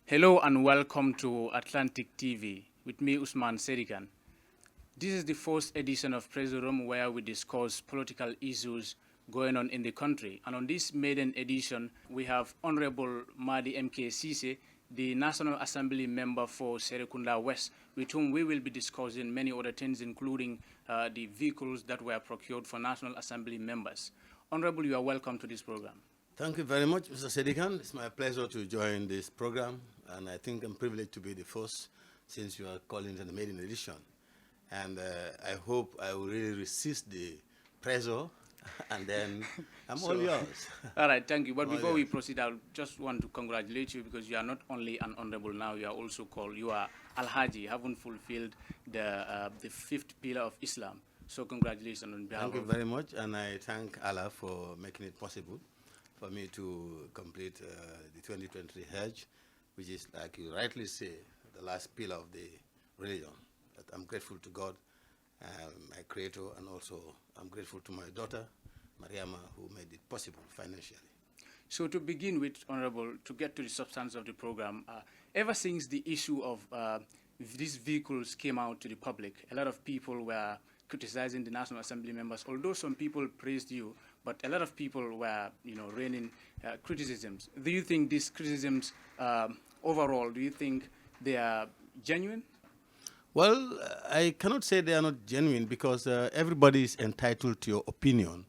Hello and welcome to Atlantic TV with me, Usman Serikan. This is the first edition of Presure where we discuss political issues going on in the country. And on this maiden edition, we have Honorable Madi MK Ceesay, the National Assembly member for Serrekunda West, with whom we will be discussing many other things, including the vehicles that were procured for National Assembly members. Honorable, you are welcome to this program. Thank you very much, Mr. Sedikan. It's my pleasure to join this program, and I think I'm privileged to be the first since you are calling it the maiden edition. And I hope I will really resist the pressure, and then I'm all yours. All right, thank you. But before we proceed, I just want to congratulate you because you are not only an honorable now, you are also called, you are Al-Haji, haven't fulfilled the fifth pillar of Islam. So congratulations on behalf of... Thank you very much, and I thank Allah for making it possible for me to complete the 2023 Hajj, which is, like you rightly say, the last pillar of the religion. But I'm grateful to God, my creator, and also I'm grateful to my daughter, Mariama, who made it possible financially. So to begin with, Honorable, to get to the substance of the program, ever since the issue of these vehicles came out to the public, a lot of people were criticizing the National Assembly members, although some people praised you, but a lot of people were, raining criticisms. Do you think these criticisms, overall, do you think they are genuine? Well, I cannot say they are not genuine because everybody is entitled to your opinion.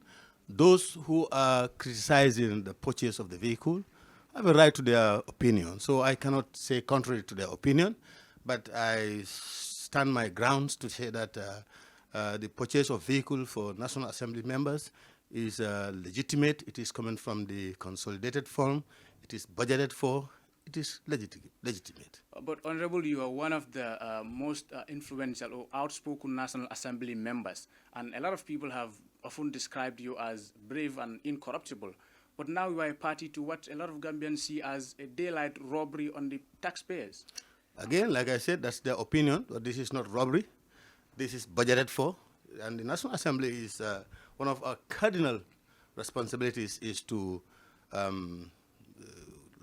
Those who are criticizing the purchase of the vehicle have a right to their opinion. So I cannot say contrary to their opinion, but I stand my grounds to say that the purchase of vehicle for National Assembly members is legitimate. It is coming from the consolidated fund. It is budgeted for. It is legitimate. But Honorable, you are one of the most influential or outspoken National Assembly members, and a lot of people have often described you as brave and incorruptible. But now you are a party to what a lot of Gambians see as a daylight robbery on the taxpayers. Again, like I said, that's their opinion, but this is not robbery. This is budgeted for, and the National Assembly is one of our cardinal responsibilities is to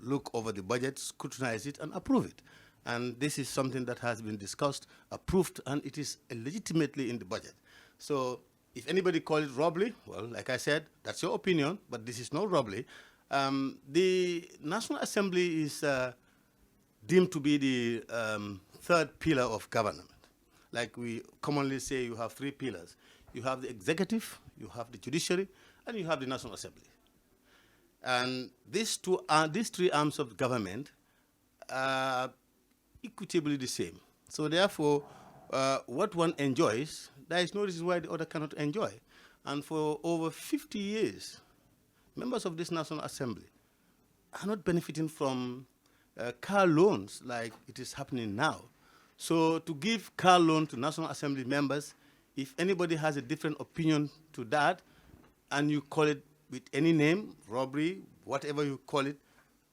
look over the budget, scrutinize it, and approve it. And this is something that has been discussed, approved, and it is legitimately in the budget. So if anybody calls it robbery, well, like I said, that's your opinion, but this is no robbery. The National Assembly is deemed to be the third pillar of government. Like we commonly say, you have three pillars. You have the executive, you have the judiciary, and you have the National Assembly. And these three arms of government are equitably the same. So therefore, what one enjoys, there is no reason why the other cannot enjoy. And for over 50 years, members of this National Assembly are not benefiting from car loans like it is happening now. So to give car loan to National Assembly members, if anybody has a different opinion to that, and you call it with any name, robbery, whatever you call it,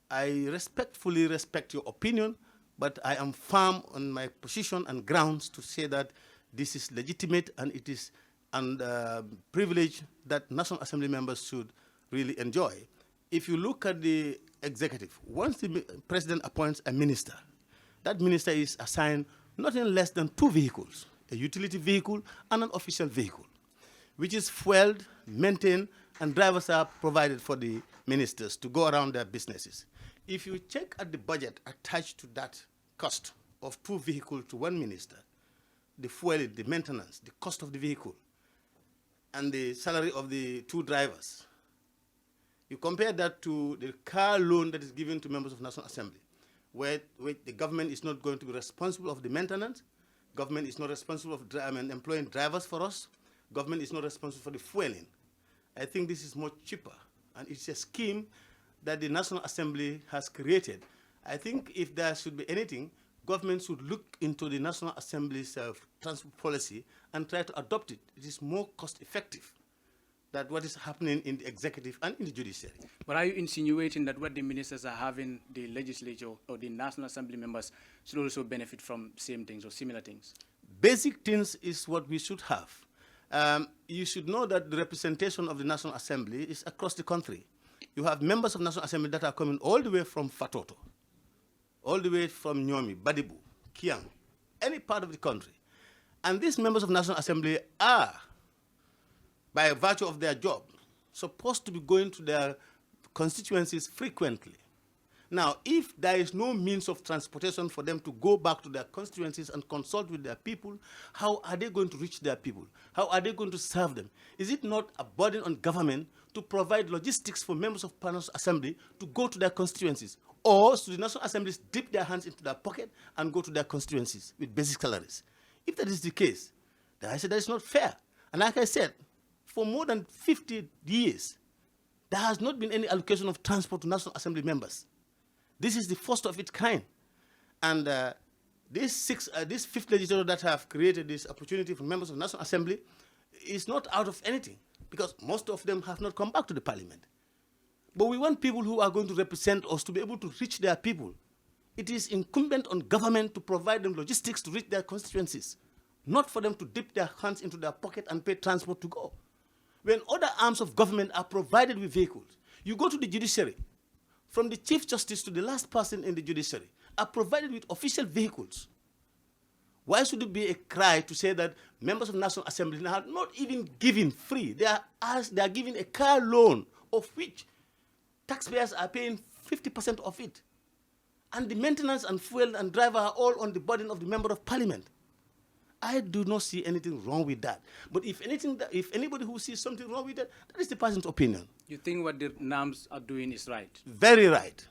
I respectfully respect your opinion, but I am firm on my position and grounds to say that this is legitimate and it is a privilege that National Assembly members should really enjoy. If you look at the executive, once the president appoints a minister, that minister is assigned nothing less than two vehicles, a utility vehicle and an official vehicle, which is fueled, maintained, and drivers are provided for the ministers to go around their businesses. If you check at the budget attached to that cost of two vehicles to one minister, the fuel, the maintenance, the cost of the vehicle, and the salary of the two drivers, you compare that to the car loan that is given to members of National Assembly, where the government is not going to be responsible of the maintenance, government is not responsible of employing drivers for us, government is not responsible for the fueling. I think this is much cheaper, and it's a scheme that the National Assembly has created. I think if there should be anything, government should look into the National Assembly's transport policy and try to adopt it. It is more cost-effective than what is happening in the executive and in the judiciary. But are you insinuating that what the ministers are having, the legislature or the National Assembly members should also benefit from same things or similar things? Basic things is what we should have. You should know that the representation of the National Assembly is across the country. You have members of National Assembly that are coming all the way from Fatoto. all the way from Nyomi, Badibu, Kiang, any part of the country. And these members of National Assembly are, by virtue of their job, supposed to be going to their constituencies frequently. Now, if there is no means of transportation for them to go back to their constituencies and consult with their people, how are they going to reach their people? How are they going to serve them? Is it not a burden on government to provide logistics for members of National Assembly to go to their constituencies? Or should the National Assemblies dip their hands into their pocket and go to their constituencies with basic salaries? If that is the case, then I said that is not fair. And like I said, for more than 50 years, there has not been any allocation of transport to National Assembly members. This is the first of its kind. And this fifth legislature that have created this opportunity for members of the National Assembly is not out of anything, because most of them have not come back to the parliament. But we want people who are going to represent us to be able to reach their people. It is incumbent on government to provide them logistics to reach their constituencies, not for them to dip their hands into their pocket and pay transport to go. When other arms of government are provided with vehicles, you go to the judiciary, from the Chief Justice to the last person in the judiciary, are provided with official vehicles. Why should it be a cry to say that members of the National Assembly are not even given free? They are given a car loan, of which taxpayers are paying 50% of it. And the maintenance and fuel and driver are all on the burden of the Member of Parliament. I do not see anything wrong with that. But if anybody who sees something wrong with that, that is the person's opinion. You think what the NAMs are doing is right? Very right.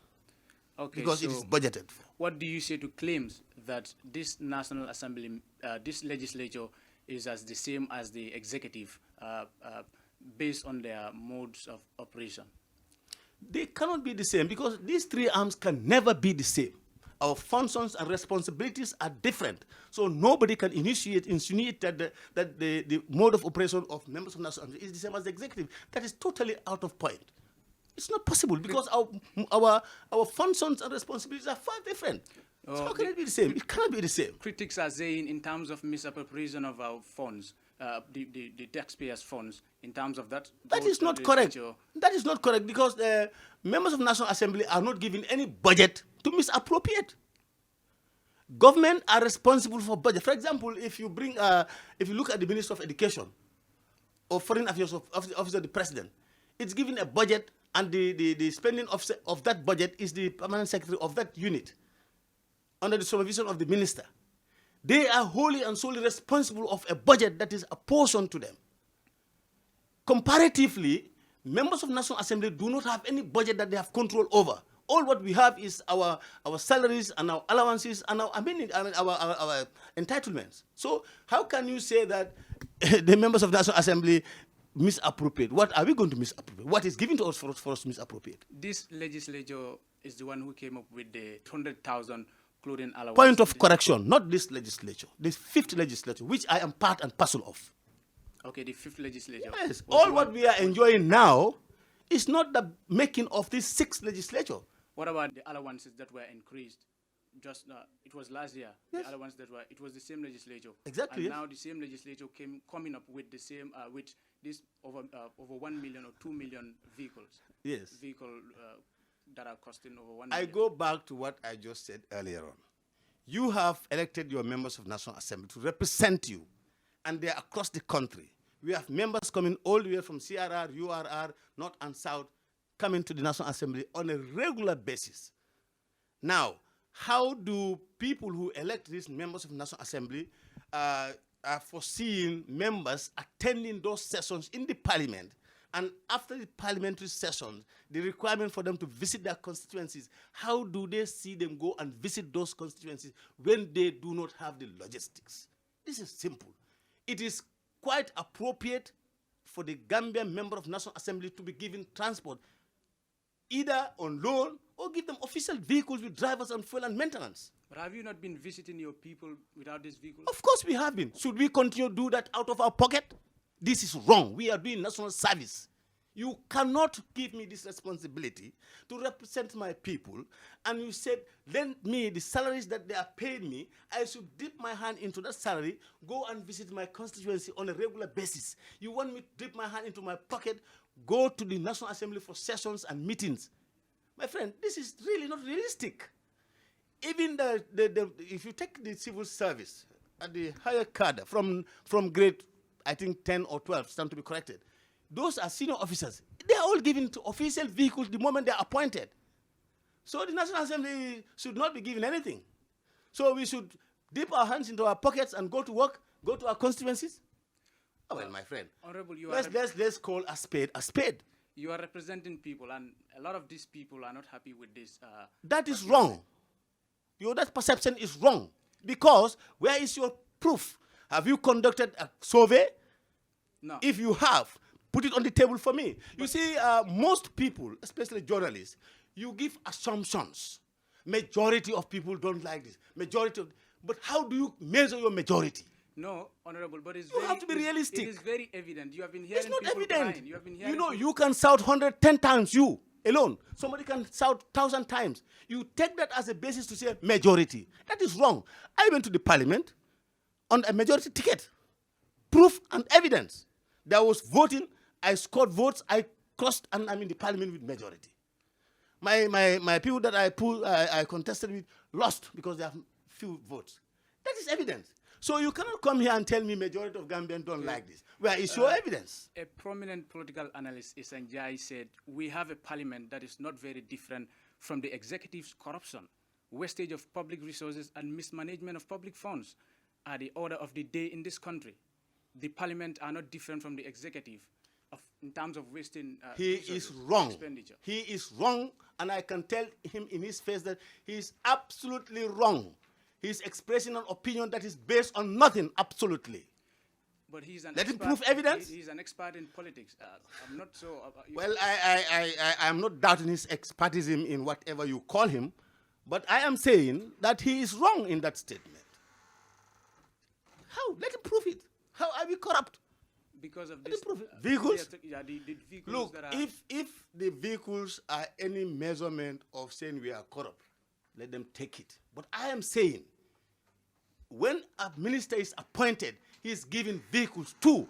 Okay, because so it is budgeted for. What do you say to claims that this National Assembly, this legislature is as the same as the executive based on their modes of operation? They cannot be the same, because these three arms can never be the same. Our functions and responsibilities are different. So nobody can insinuate that the mode of operation of members of the National Assembly is the same as the executive. That is totally out of point. It's not possible, because our functions and responsibilities are far different. So how can it be the same? It cannot be the same. Critics are saying, in terms of misappropriation of our funds, the taxpayers' funds, in terms of that. That is not correct. That is not correct, because the members of the National Assembly are not given any budget to misappropriate. Government are responsible for budget. For example, if you look at the Minister of Education or Foreign Affairs Office of the President, it's given a budget, and the spending of that budget is the permanent secretary of that unit, under the supervision of the minister. They are wholly and solely responsible of a budget that is apportioned to them. Comparatively, members of the National Assembly do not have any budget that they have control over. All what we have is our salaries and our allowances and our entitlements. So how can you say that the members of the National Assembly misappropriate? What are we going to misappropriate? What is given to us for us to misappropriate? This legislature is the one who came up with the 100,000 clothing allowance. Point of correction, not this legislature. This fifth legislature, which I am part and parcel of. Okay, the fifth legislature. Yes, all what we are enjoying now is not the making of this sixth legislature. What about the allowances that were increased? Just it was last year. Yes. The allowances it was the same legislature. Exactly. And yes. now the same legislature coming up with the same with this over 1 million or 2 million vehicles. Yes. That are costing over 1 million. I go back to what I just said earlier on. You have elected your members of National Assembly to represent you, and they are across the country. We have members coming all the way from CRR, URR, North and South, coming to the National Assembly on a regular basis. Now, how do people who elect these members of the National Assembly are foreseeing members attending those sessions in the parliament, and after the parliamentary sessions, the requirement for them to visit their constituencies, how do they see them go and visit those constituencies when they do not have the logistics? This is simple. It is quite appropriate for the Gambian member of National Assembly to be given transport, either on loan or give them official vehicles with drivers and fuel and maintenance. But have you not been visiting your people without these vehicles? Of course we have been. Should we continue to do that out of our pocket? This is wrong. We are doing national service. You cannot give me this responsibility to represent my people, and you said, lend me the salaries that they are paying me. I should dip my hand into that salary, go and visit my constituency on a regular basis. You want me to dip my hand into my pocket, go to the National Assembly for sessions and meetings. My friend, this is really not realistic. even if you take the civil service at the higher cadre from grade, I think 10 or 12, stand to be corrected, those are senior officers. They are all given to official vehicles the moment they are appointed. So the National Assembly should not be given anything. So we should dip our hands into our pockets and go to work, go to our constituencies. Oh, well, my friend, Honorable, let's call a spade a spade. You are representing people, and a lot of these people are not happy with this. That is wrong. That perception is wrong. Because where is your proof? Have you conducted a survey? No. If you have, put it on the table for me. You see, most people, especially journalists, you give assumptions. Majority of people don't like this. But how do you measure your majority? No, Honorable, but you have to be realistic. It is very evident. You have been hearing it's not people evident. crying. You have been hearing you can shout 110 times, you alone. Somebody can shout 1,000 times. You take that as a basis to say majority. That is wrong. I went to the parliament on a majority ticket. Proof and evidence. There was voting. I scored votes. I crossed, and I'm in the parliament with majority. My people that I contested with lost because they have few votes. That is evidence. So you cannot come here and tell me majority of Gambians don't like this. Where is your evidence? A prominent political analyst, Ceesay, said, we have a parliament that is not very different from the executive's corruption. Wastage of public resources and mismanagement of public funds are the order of the day in this country. The parliament are not different from the executive in terms of wasting he is wrong. Expenditure. He is wrong, and I can tell him in his face that he is absolutely wrong. He's expressing an opinion that is based on nothing, absolutely. But he's an Let him prove evidence. He's an expert in politics. I'm not so... well, I am not doubting his expertism in whatever you call him, but I am saying that he is wrong in that statement. How? Let him prove it. How are we corrupt? Because of this... Vehicles? The vehicles. Look, that are if the vehicles are any measurement of saying we are corrupt, let them take it. But I am saying, when a minister is appointed, he is given vehicles too.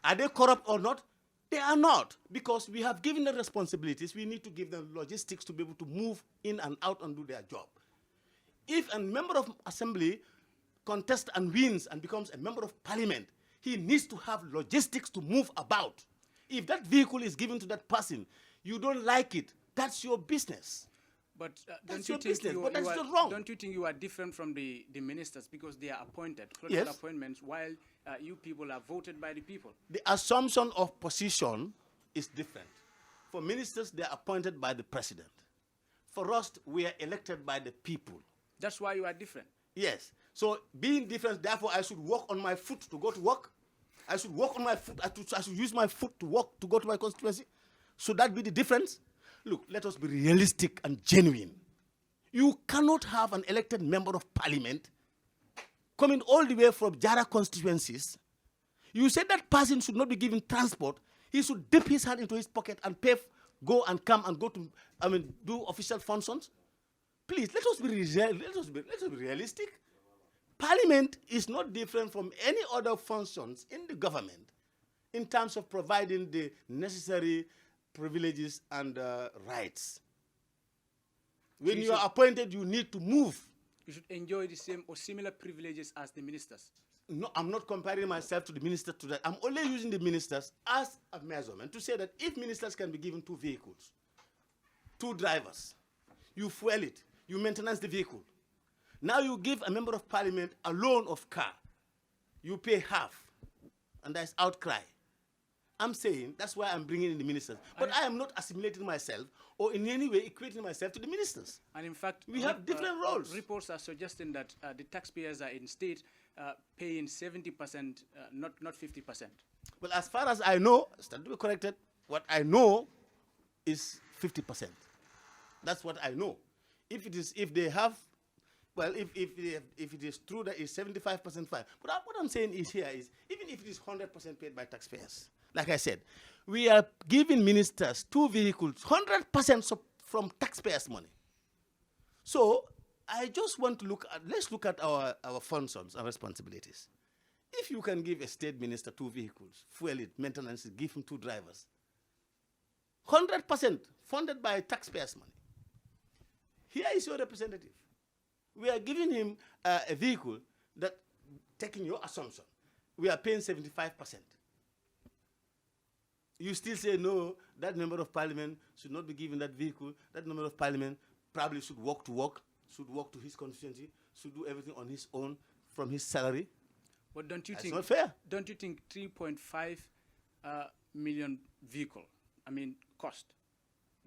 Are they corrupt or not? They are not, because we have given them responsibilities. We need to give them logistics to be able to move in and out and do their job. If a member of assembly contests and wins and becomes a member of parliament, he needs to have logistics to move about. If that vehicle is given to that person, you don't like it, that's your business. But don't you think wrong? Don't you think you are different from the ministers because they are appointed, political appointments, while you people are voted by the people? The assumption of position is different. For ministers, they are appointed by the president. For us, we are elected by the people. That's why you are different. Yes. So being different, therefore, I should walk on my foot to go to work. I should walk on my foot. I should use my foot to walk to go to my constituency. Should that be the difference? Look, let us be realistic and genuine. You cannot have an elected member of parliament coming all the way from Jara constituencies. You said that person should not be given transport. He should dip his hand into his pocket and pay, go and come and go to, do official functions. Please, let us be realistic. Parliament is not different from any other functions in the government in terms of providing the necessary privileges and rights. When you are appointed, you need to move. You should enjoy the same or similar privileges as the ministers. No, I'm not comparing myself to the minister to that. I'm only using the ministers as a measurement to say that if ministers can be given 2 vehicles, 2 drivers, you fuel it, you maintenance the vehicle. Now you give a member of parliament a loan of car. You pay half, and there's outcry. I'm saying that's why I'm bringing in the ministers. But I am not assimilating myself or in any way equating myself to the ministers. And in fact, we have different roles. Reports are suggesting that the taxpayers are in state paying 70%, not 50%. Well, as far as I know, stand to be corrected, what I know is 50%. That's what I know. If they have, well, if it is true that it's 75% fine. But what I'm saying is here is, even if it is 100% paid by taxpayers, like I said, we are giving ministers 2 vehicles, 100% from taxpayers' money. So I just want to let's look at our functions and responsibilities. If you can give a state minister 2 vehicles, fuel it, maintenance it, give him 2 drivers, 100% funded by taxpayers' money. Here is your representative. We are giving him a vehicle that, taking your assumption, we are paying 75%. You still say, no, that member of parliament should not be given that vehicle. That member of parliament probably should walk to work, should walk to his constituency, should do everything on his own from his salary. But don't you That's think not fair. Don't you think 3.5 million vehicle, cost?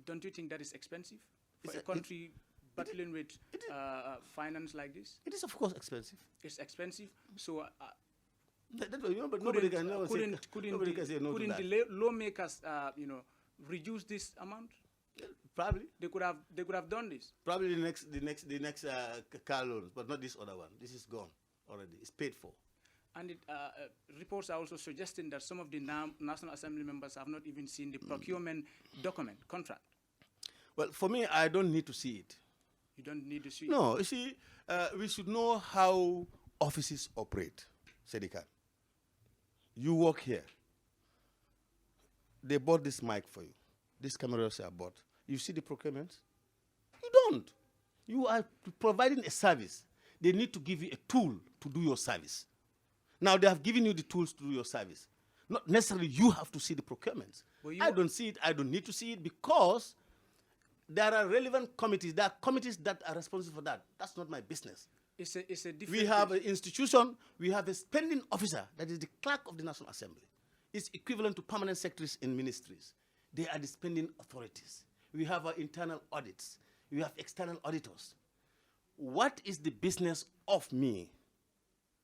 Don't you think that is expensive for a country battling with finance like this? It is, of course, expensive. It's expensive. So But nobody can say no to that. the lawmakers, reduce this amount? Probably. They could have done this. Probably the next car loans, but not this other one. This is gone already. It's paid for. And reports are also suggesting that some of the National Assembly members have not even seen the procurement document, contract. Well, for me, I don't need to see it. You don't need to see it? No, you see, we should know how offices operate, Sedikan. You work here. They bought this mic for you. These cameras are bought. You see the procurement? You don't. You are providing a service. They need to give you a tool to do your service. Now, they have given you the tools to do your service. Not necessarily you have to see the procurements. I don't see it. I don't need to see it because there are relevant committees. There are committees that are responsible for that. That's not my business. It's a different... We have an institution. We have a spending officer that is the clerk of the National Assembly. It's equivalent to permanent secretaries in ministries. They are the spending authorities. We have our internal audits. We have external auditors. What is the business of me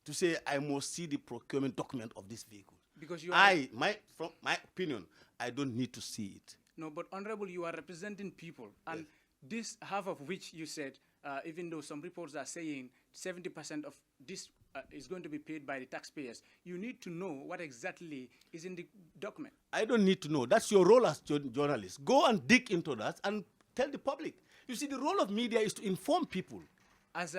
to say I must see the procurement document of this vehicle? Because from my opinion, I don't need to see it. No, but Honorable, you are representing people, and yes. This half of which you said, even though some reports are saying 70% of this is going to be paid by the taxpayers, you need to know what exactly is in the document. I don't need to know. That's your role as journalist. Go and dig into that and tell the public. You see, the role of media is to inform people. Just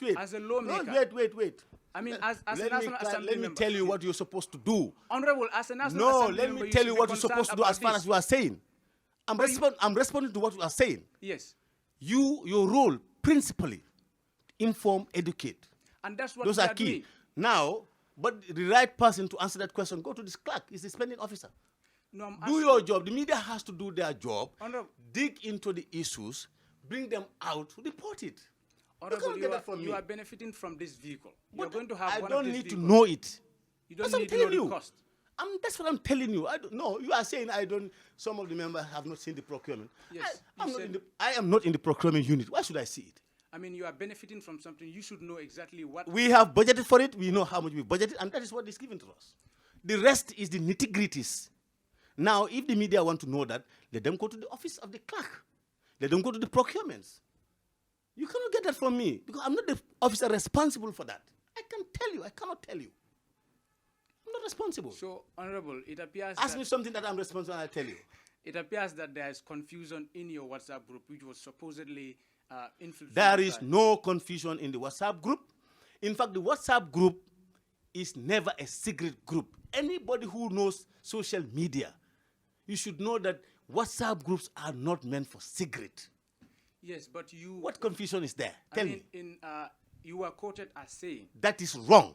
wait. As a lawmaker. No, wait. As a National Assembly Let me member. tell you what you're supposed to do. Honorable, as a National Assembly member, let me tell you what you're supposed to do as far as you are saying. I'm responding to what you are saying. Yes. Your role, principally, inform, educate. And that's what those are key. Doing. Now, but the right person to answer that question, go to this clerk. He's the spending officer. No, do your job. The media has to do their job. Honorable, dig into the issues, bring them out, report it. Honorable, you are benefiting from this vehicle. You're going to have I one don't of these need vehicles. to know it. You don't need to know the cost. That's what I'm telling you. No, you are saying some of the members have not seen the procurement. Yes. I am not in the procurement unit. Why should I see it? You are benefiting from something. You should know exactly what. We have budgeted for it. We know how much we budgeted, and that is what is given to us. The rest is the nitty-gritties. Now, if the media want to know that, let them go to the office of the clerk. Let them go to the procurements. You cannot get that from me because I'm not the officer responsible for that. I can tell you. I cannot tell you. I'm not responsible. So, Honorable, it appears Ask me something that I'm responsible, I'll tell you. It appears that there is confusion in your WhatsApp group, which was supposedly infiltrated. There is no confusion in the WhatsApp group. In fact, the WhatsApp group is never a secret group. Anybody who knows social media, you should know that WhatsApp groups are not meant for secret. Yes, but you... What confusion is there? Tell me. You were quoted as saying... That is wrong.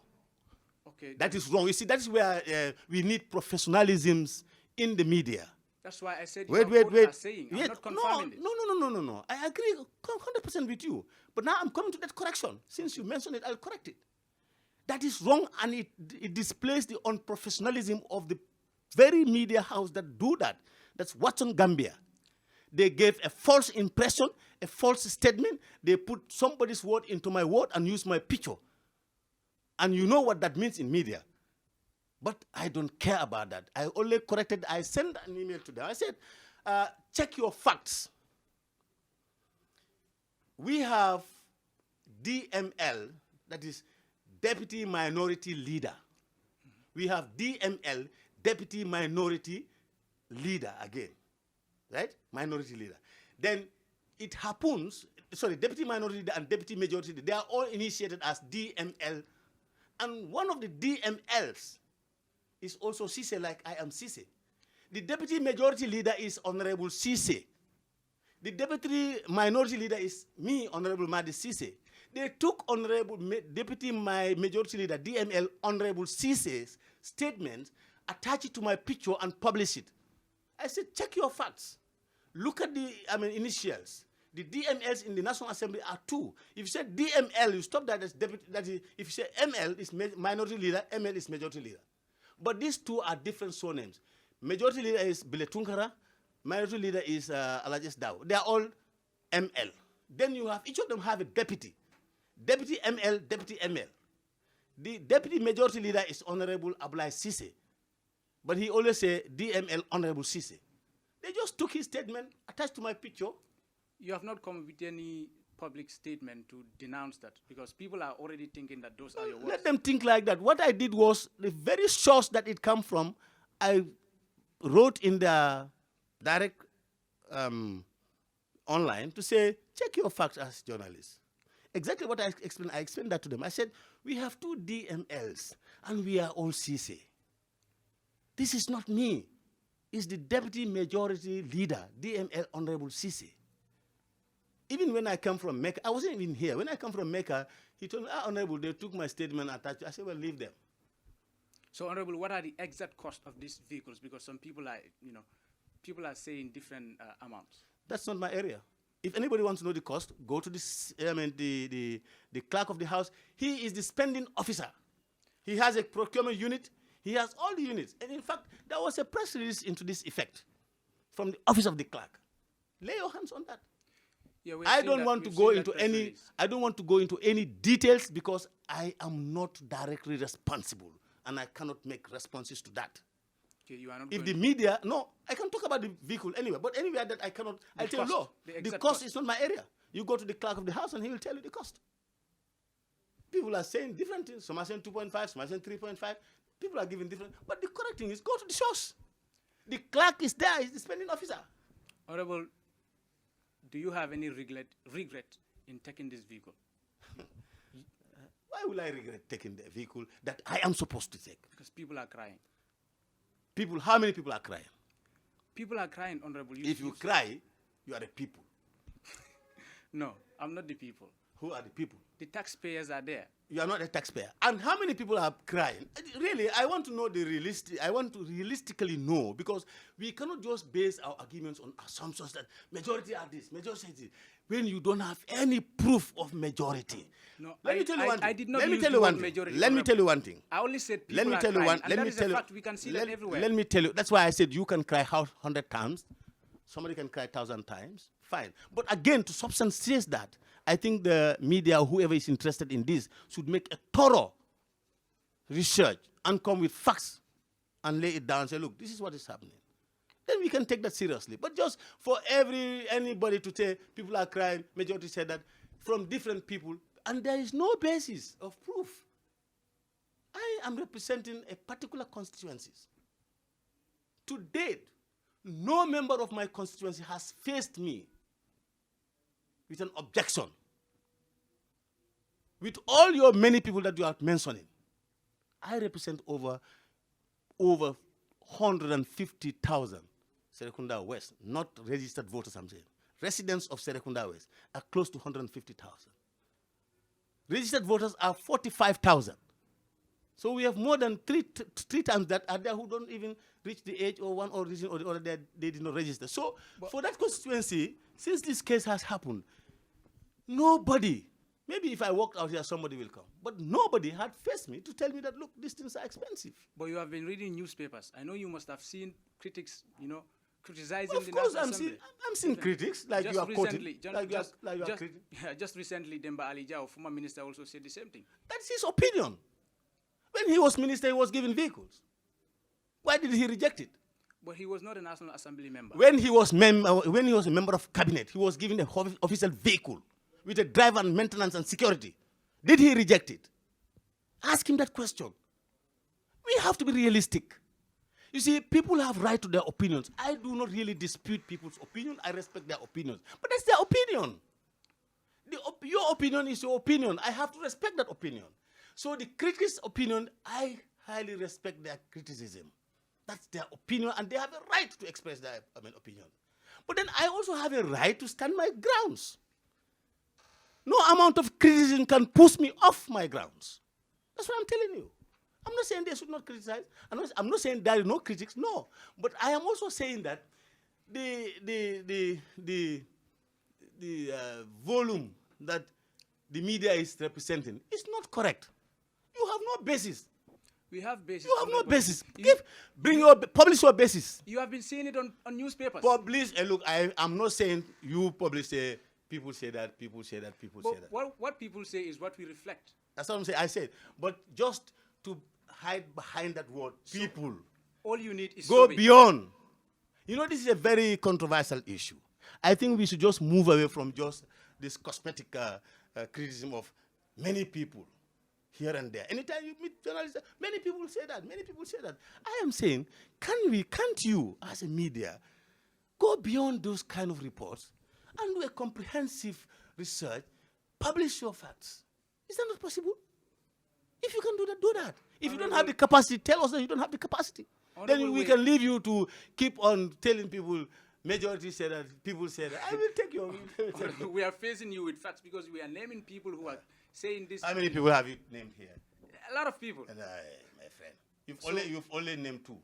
Okay. That is wrong. You see, that is where we need professionalisms in the media. That's why I said wait. As saying. I'm not confirming it. No. I agree 100% with you. But now I'm coming to that correction. Since you mentioned it, I'll correct it. That is wrong, and it displays the unprofessionalism of the very media house that do that. That's Watson Gambia. They gave a false impression, a false statement. They put somebody's word into my word and used my picture. And you know what that means in media. But I don't care about that. I only corrected. I sent an email to them. I said, check your facts. We have DML, that is Deputy Minority Leader. We have DML, Deputy Minority Leader again. Right? Minority Leader. Then it happens, Deputy Minority Leader and Deputy Majority Leader, they are all initiated as DML. And one of the DMLs is also Ceesay, like I am Ceesay. The Deputy Majority Leader is Honorable Ceesay. The deputy minority leader is me, Honorable Madi Ceesay. They took Deputy Majority Leader, DML, Honorable Ceesay's statement, attach it to my picture and publish it. I said, check your facts. Look at the initials. The DMLs in the National Assembly are 2. If you say DML, you stop that as deputy. If you say ML is minority leader, ML is majority leader. But these 2 are different surnames. Majority leader is Biletunkara. Minority leader is Alajes Dao. They are all ML. Then you have, each of them have a deputy. Deputy ML, deputy ML. The deputy majority leader is Honorable Abulai Ceesay. But he always say DML Honorable Ceesay. They just took his statement, attached to my picture. You have not come with any public statement to denounce that, because people are already thinking that those are your words. Let them think like that. What I did was, the very source that it come from, I wrote in the direct online to say, check your facts as journalists. Exactly what I explained that to them. I said, we have 2 DMLs, and we are all Ceesay. This is not me. It's the deputy majority leader, DML Honorable Ceesay. Even when I come from Mecca, I wasn't even here. When I come from Mecca, he told me, Honorable, they took my statement and attached it. I said, well, leave them. So, Honorable, what are the exact cost of these vehicles? Because some people are, people are saying different amounts. That's not my area. If anybody wants to know the cost, go to this, the clerk of the house. He is the spending officer. He has a procurement unit. He has all the units. And in fact, there was a press release into this effect from the office of the clerk. Lay your hands on that. Yeah, I don't want to go into any details, because I am not directly responsible and I cannot make responses to that. Okay, you are not if the media, no, I can talk about the vehicle anywhere, but anywhere that I cannot, I tell you, no, the cost is not my area. You go to the clerk of the house and he will tell you the cost. People are saying different things. Some are saying 2.5, some are saying 3.5. People are giving different, but the correct thing is go to the source. The clerk is there, he's the spending officer. Honorable, do you have any regret in taking this vehicle? Why will I regret taking the vehicle that I am supposed to take? Because people are crying. People, how many people are crying? People are crying, Honorable. If you cry, you are the people. No, I'm not the people. Who are the people? The taxpayers are there. You are not a taxpayer. And how many people are crying? Really, I want to know I want to realistically know, because we cannot just base our arguments on assumptions that majority are this, majority is this, when you don't have any proof of majority. No, let me tell you one thing. I did not let me use tell the you word one majority. thing. Let me tell you one thing. I only said people let me are tell you crying, one. and Let that me is tell a you. fact. We can see that everywhere. Let me tell you. That's why I said you can cry 100 times. Somebody can cry 1,000 times. Fine. But again, to substantiate that, I think the media, whoever is interested in this, should make a thorough research and come with facts and lay it down and say, look, this is what is happening. Then we can take that seriously. But just for anybody to say people are crying, majority said that, from different people, and there is no basis of proof. I am representing a particular constituency. To date, no member of my constituency has faced me with an objection. With all your many people that you are mentioning, I represent over 150,000 Serrekunda West, not registered voters, I'm saying. Residents of Serrekunda West are close to 150,000. Registered voters are 45,000. So we have more than three times that are there who don't even reach the age, or one or reason or the other they did not register. So for that constituency, since this case has happened, nobody, maybe if I walked out here, somebody will come, but nobody had faced me to tell me that, look, these things are expensive. But you have been reading newspapers. I know you must have seen critics, criticizing Of the course, National Assembly. I'm seeing critics, like Just you are quoting. recently, just recently, Demba Ali Jao, former minister, also said the same thing. That's his opinion. When he was minister, he was given vehicles. Why did he reject it? But he was not a National Assembly member. When he was a member of cabinet, he was given an official vehicle with a driver and maintenance and security. Did he reject it? Ask him that question. We have to be realistic. You see, people have right to their opinions. I do not really dispute people's opinion. I respect their opinions. But that's their opinion. Your opinion is your opinion. I have to respect that opinion. So the critics' opinion, I highly respect their criticism. That's their opinion, and they have a right to express their opinion. But then I also have a right to stand my grounds. No amount of criticism can push me off my grounds. That's what I'm telling you. I'm not saying they should not criticize. I'm not saying there is no critics. No, but I am also saying that the volume that the media is representing is not correct. You have no basis. We have basis. You have no basis. Publish your basis. You have been seeing it on newspapers. Publish. Look, I'm not saying you publish. People say that. People say that. People say that. What people say is what we reflect. That's what I'm saying. I said, but just to hide behind that word, people. All you need is go beyond. You know, this is a very controversial issue. I think we should just move away from just this cosmetic criticism of many people here and there. Anytime you meet journalists, many people say that. Many people say that. I am saying, can't you, as a media, go beyond those kind of reports and do a comprehensive research, publish your facts? Is that not possible? If you can do that, do that. If you don't have the capacity, tell us that you don't have the capacity. Then we can leave you to keep on telling people, majority say that, people say that. I will take you. We are facing you with facts because we are naming people who are saying this. How many people have you named here? A lot of people. And my friend, you've only named 2.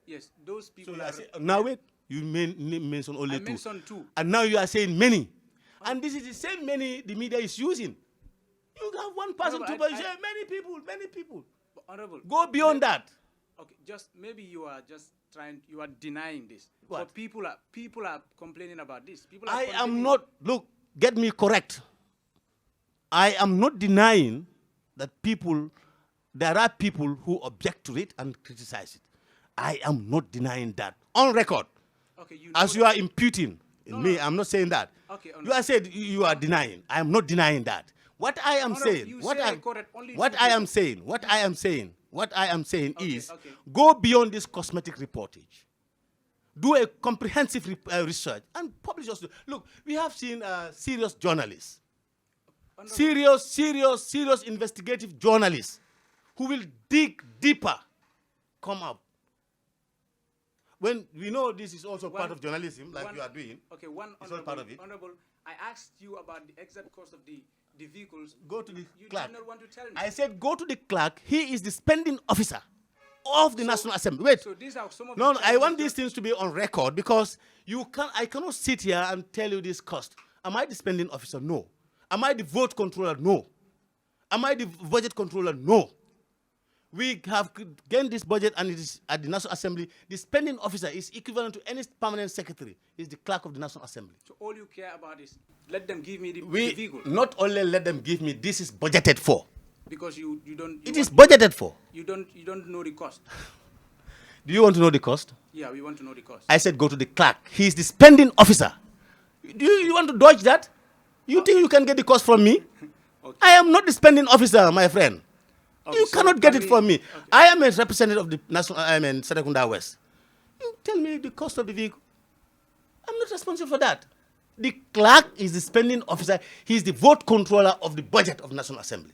Yes, those people. So now wait, you mentioned only 2. I mentioned 2. And now you are saying many. And this is the same many the media is using. You have one person, 2 person, many people. Honorable. Go beyond that. Okay, just maybe you are denying this. What? But people are complaining about this. I am not, look, get me correct. I am not denying that there are people who object to it and criticize it. I am not denying that. On record. Okay, as you are imputing in me, I'm not saying that. Okay, you are saying you are denying. I am not denying that. What I am saying, what I am saying is, go beyond this cosmetic reportage. Do a comprehensive research and publish us. Look, we have seen serious journalists, serious investigative journalists who will dig deeper, come up. When we know this is also part of journalism, like you are doing. Okay, it's all part of it. Honorable, I asked you about the exact cost of the vehicles. Go to the you clerk. did not want to tell me. I said go to the clerk. He is the spending officer of the National Assembly. Wait. So these are some of no, I want these things to be on record because I cannot sit here and tell you this cost. Am I the spending officer? No. Am I the vote controller? No. Am I the budget controller? No. We have gained this budget and it is at the National Assembly. The spending officer is equivalent to any permanent secretary. Is the clerk of the National Assembly. So all you care about is let them give me the vehicle. Not only let them give me, this is budgeted for. Because you don't. It is budgeted for. You don't know the cost. Do you want to know the cost? Yeah, we want to know the cost. I said go to the clerk. He is the spending officer. Do you want to dodge that? You think you can get the cost from me? Okay. I am not the spending officer, my friend. Okay, you cannot get it from me. Okay. I am a representative of the national. I am in Serrekunda West. You tell me the cost of the vehicle. I'm not responsible for that. The clerk is the spending officer. He is the vote controller of the budget of the National Assembly.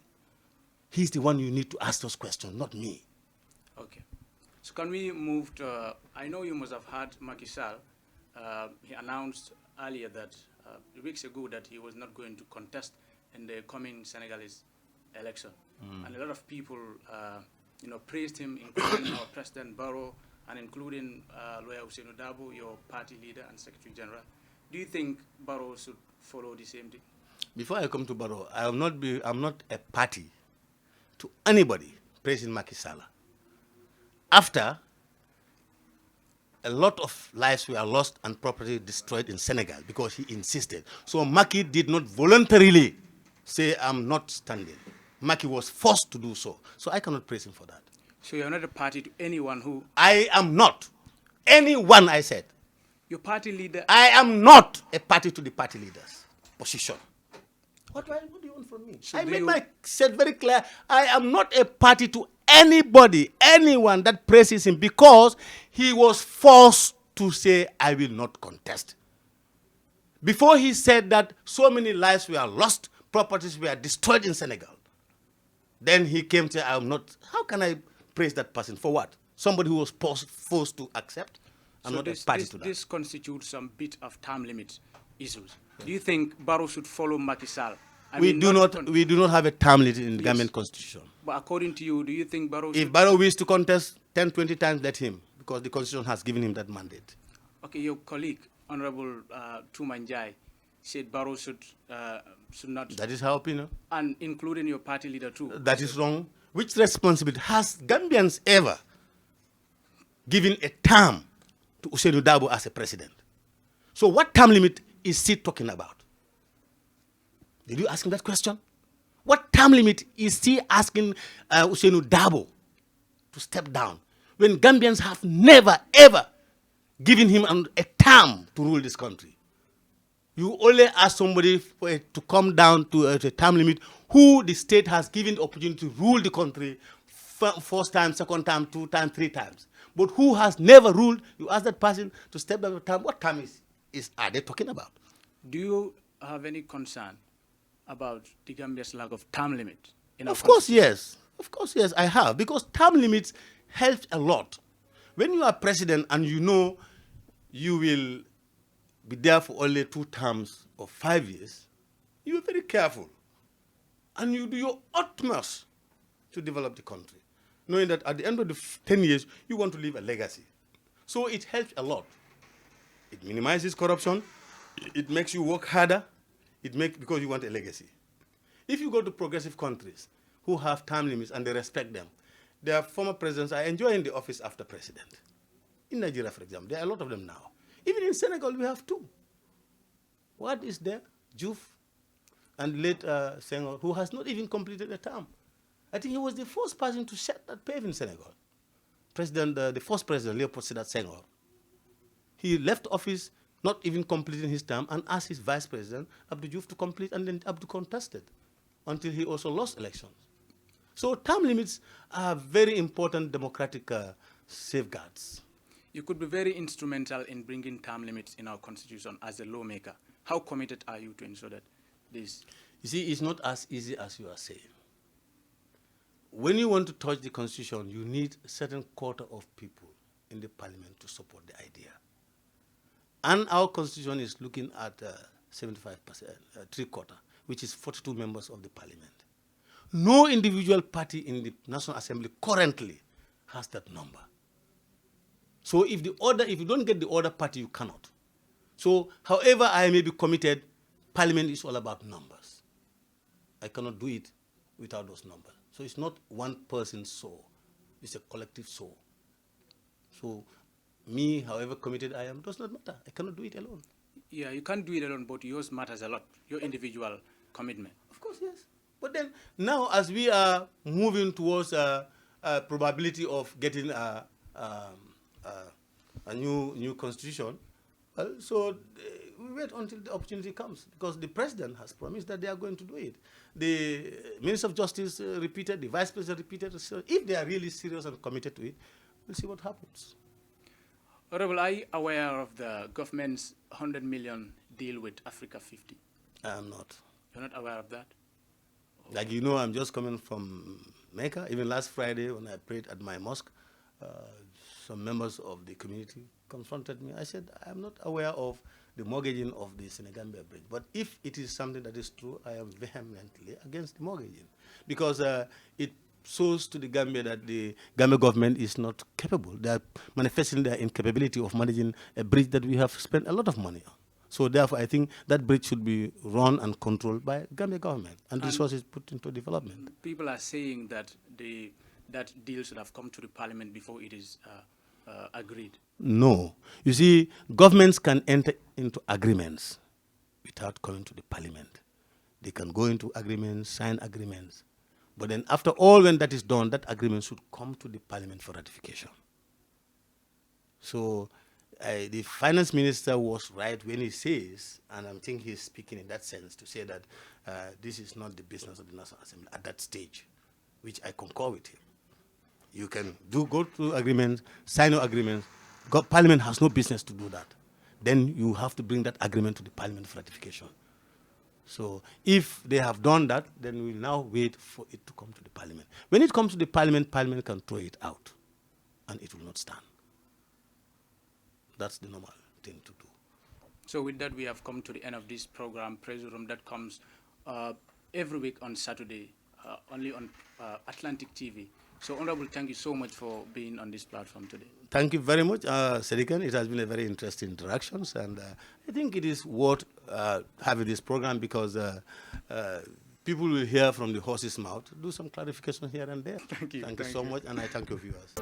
He's the one you need to ask those questions, not me. Okay. So can we move to, I know you must have heard Macky Sall. He announced earlier that, weeks ago, that he was not going to contest in the coming Senegalese election. And a lot of people, praised him, including our President Barrow and including Lawyer Ousainou Darboe, your party leader and Secretary General. Do you think Barrow should follow the same thing? Before I come to Barrow, I'm not a party to anybody praising Macky Sall. After a lot of lives were lost and property destroyed in Senegal because he insisted. So Macky did not voluntarily say, I'm not standing. Macky was forced to do so. So I cannot praise him for that. So you're not a party to anyone who... I am not. Anyone, I said. Your party leader... I am not a party to the party leader's position. What do you want from me? So I made myself very clear. I am not a party to anybody, anyone that praises him because he was forced to say, I will not contest. Before he said that so many lives were lost, properties were destroyed in Senegal. Then he came to, I'm not, how can I praise that person? For what? Somebody who was forced to accept? I'm So not a party to that. this constitutes some bit of term limit issues. Do you think Barrow should follow Macky Sall? We do not have a term limit in the Gambian constitution. But according to you, do you think Barrow If should... Barrow wishes to contest 10, 20 times, let him, because the constitution has given him that mandate. Okay, your colleague, Honorable Tumanjai, said Barrow should not... That is her opinion. And including your party leader too. That is wrong. Which responsibility has Gambians ever given a term to Ousainou Darboe as a president? So what term limit is he talking about? Did you ask him that question? What term limit is he asking Ousainou Darboe to step down when Gambians have never, ever given him a term to rule this country? You only ask somebody to come down to a term limit who the state has given the opportunity to rule the country first time, second time, 2 times, 3 times. But who has never ruled, you ask that person to step down the term. What term are they talking about? Do you have any concern about the Gambia's lack of term limit? Of course, yes. Of course, yes, I have. Because term limits help a lot. When you are president and you know you will be there for only 2 terms of 5 years, you are very careful. And you do your utmost to develop the country, knowing that at the end of the 10 years, you want to leave a legacy. So it helps a lot. It minimizes corruption. It makes you work harder. Because you want a legacy. If you go to progressive countries who have term limits and they respect them, their former presidents are enjoying the office after president. In Nigeria, for example, there are a lot of them now. Even in Senegal, we have 2. What is there? Diouf and late Senghor, who has not even completed a term. I think he was the first person to set that pave in Senegal. The first president, Leopold Sédar Senghor. He left office not even completing his term and asked his vice president, Abdou Diouf, to complete, and then Abdou contested until he also lost elections. So term limits are very important democratic safeguards. You could be very instrumental in bringing term limits in our constitution as a lawmaker. How committed are you to ensure that this... You see, it's not as easy as you are saying. When you want to touch the constitution, you need a certain quarter of people in the parliament to support the idea. And our constitution is looking at 75%, 3/4, which is 42 members of the parliament. No individual party in the National Assembly currently has that number. So if you don't get the other party, you cannot. So however I may be committed, parliament is all about numbers. I cannot do it without those numbers. So it's not one person's soul. It's a collective soul. So me, however committed I am, does not matter. I cannot do it alone. Yeah, you can't do it alone, but yours matters a lot, your individual commitment. Of course, yes. But then now as we are moving towards a probability of getting a new constitution, so we wait until the opportunity comes, because the president has promised that they are going to do it. The Minister of Justice repeated, the Vice President repeated. So if they are really serious and committed to it, we'll see what happens. Honorable, are you aware of the government's 100 million deal with Africa 50? I am not. You're not aware of that? Like you know, I'm just coming from Mecca. Even last Friday when I prayed at my mosque, some members of the community confronted me. I said, I'm not aware of the mortgaging of the Senegambia Bridge. But if it is something that is true, I am vehemently against the mortgaging. Because it shows to the Gambia that the Gambia government is not capable. They are manifesting their incapability of managing a bridge that we have spent a lot of money on. So therefore, I think that bridge should be run and controlled by Gambia government and resources put into development. People are saying that that deal should have come to the parliament before it is agreed. No. You see, governments can enter into agreements without coming to the parliament. They can go into agreements, sign agreements. But then after all, when that is done, that agreement should come to the parliament for ratification. So the finance minister was right when he says, and I think he's speaking in that sense, to say that this is not the business of the National Assembly at that stage, which I concur with him. You can go through agreements, sign your agreements. Parliament has no business to do that. Then you have to bring that agreement to the parliament for ratification. So if they have done that, then we will now wait for it to come to the parliament. When it comes to the parliament, parliament can throw it out, and it will not stand. That's the normal thing to do. So with that, we have come to the end of this program, Presure that comes every week on Saturday, only on Atlantic TV. So, Honorable, thank you so much for being on this platform today. Thank you very much, Serikan. It has been a very interesting interactions, and I think it is worth having this program because people will hear from the horse's mouth, do some clarification here and there. Thank you. Thank you so much, and I thank you, viewers.